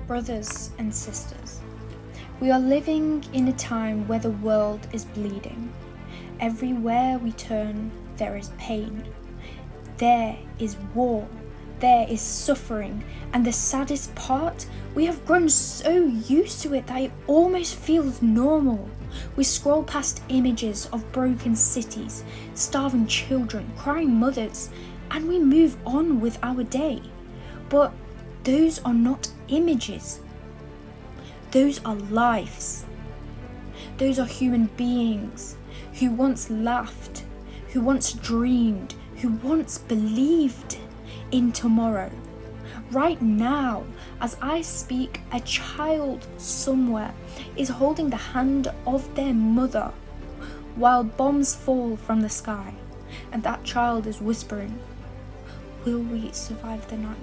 Brothers and sisters, we are living in a time where the world is bleeding. Everywhere we turn, there is pain. There is war. There is suffering. And the saddest part, we have grown so used to it that it almost feels normal. We scroll past images of broken cities, starving children, crying mothers, and we move on with our day. But those are not images. Those are lives. Those are human beings who once laughed, who once dreamed, who once believed in tomorrow. Right now, as I speak, a child somewhere is holding the hand of their mother while bombs fall from the sky, and that child is whispering, "Will we survive the night?"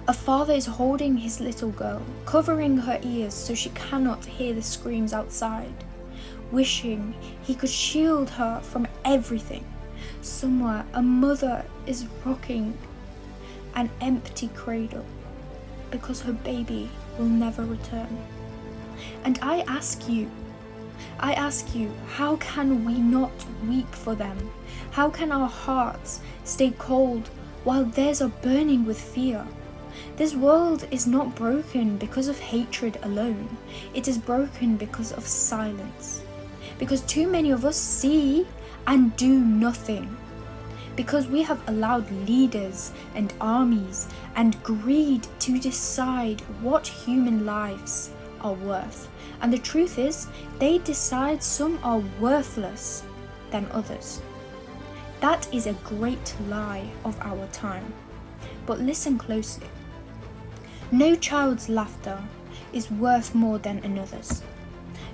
A father is holding his little girl, covering her ears so she cannot hear the screams outside, wishing he could shield her from everything. Somewhere, a mother is rocking an empty cradle because her baby will never return. And I ask you, how can we not weep for them? How can our hearts stay cold while theirs are burning with fear? This world is not broken because of hatred alone. It is broken because of silence. Because too many of us see and do nothing. Because we have allowed leaders and armies and greed to decide what human lives are worth. And the truth is, they decide some are worthless than others. That is a great lie of our time. But listen closely. No child's laughter is worth more than another's.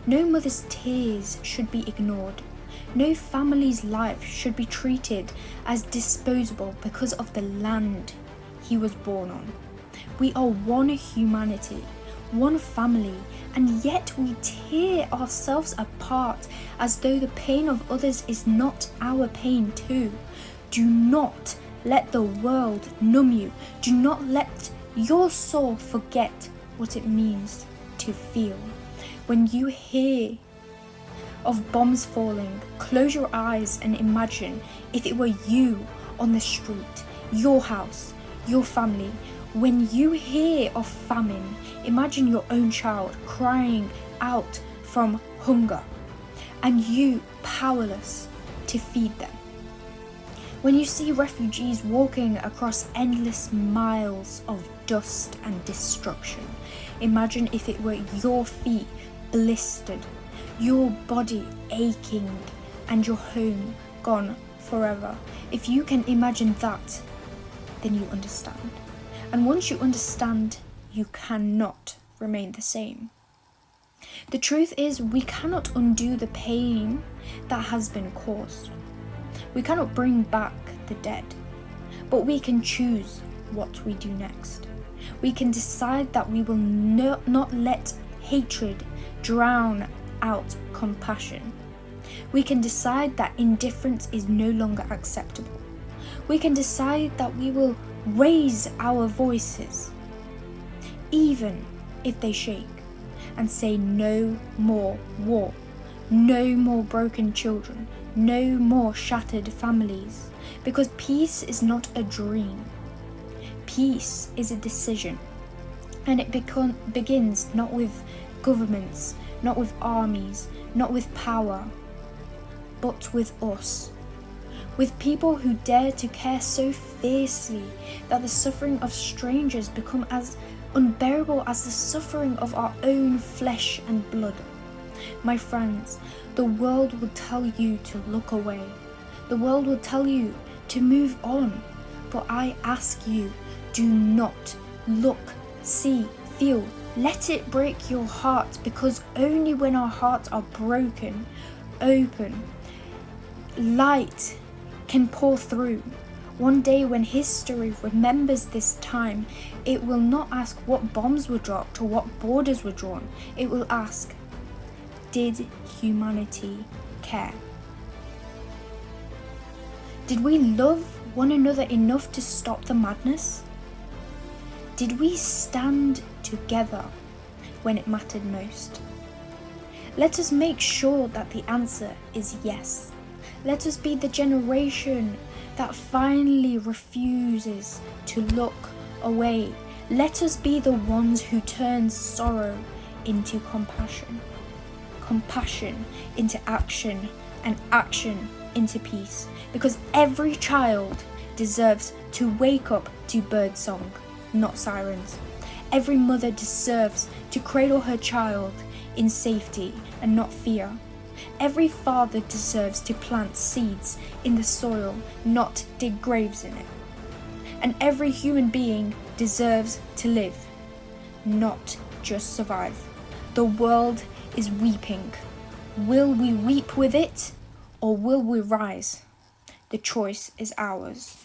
No mother's tears should be ignored. No family's life should be treated as disposable because of the land he was born on. We are one humanity, one family, and yet we tear ourselves apart as though the pain of others is not our pain too. Do not let the world numb you. Do not let your soul forget what it means to feel. When you hear of bombs falling, close your eyes and imagine if it were you on the street, your house, your family. When you hear of famine, imagine your own child crying out from hunger and you powerless to feed them. When you see refugees walking across endless miles of dust and destruction, imagine if it were your feet blistered, your body aching, and your home gone forever. If you can imagine that, then you understand. And once you understand, you cannot remain the same. The truth is, we cannot undo the pain that has been caused. We cannot bring back the dead, but we can choose what we do next. We can decide that we will not let hatred drown out compassion. We can decide that indifference is no longer acceptable. We can decide that we will raise our voices, even if they shake, and say no more war, no more broken children, no more shattered families, because peace is not a dream. Peace is a decision, and it begins not with governments, not with armies, not with power, but with us. With people who dare to care so fiercely that the suffering of strangers become as unbearable as the suffering of our own flesh and blood. My friends, the world will tell you to look away. The world will tell you to move on. But I ask you, do not look, see, feel. Let it break your heart, because only when our hearts are broken, open, light can pour through. One day when history remembers this time, it will not ask what bombs were dropped or what borders were drawn. It will ask, did humanity care? Did we love one another enough to stop the madness? Did we stand together when it mattered most? Let us make sure that the answer is yes. Let us be the generation that finally refuses to look away. Let us be the ones who turn sorrow into compassion, compassion into action, and action into peace. Because every child deserves to wake up to birdsong, not sirens. Every mother deserves to cradle her child in safety and not fear. Every father deserves to plant seeds in the soil, not dig graves in it. And every human being deserves to live, not just survive. The world is weeping. Will we weep with it, or will we rise? The choice is ours.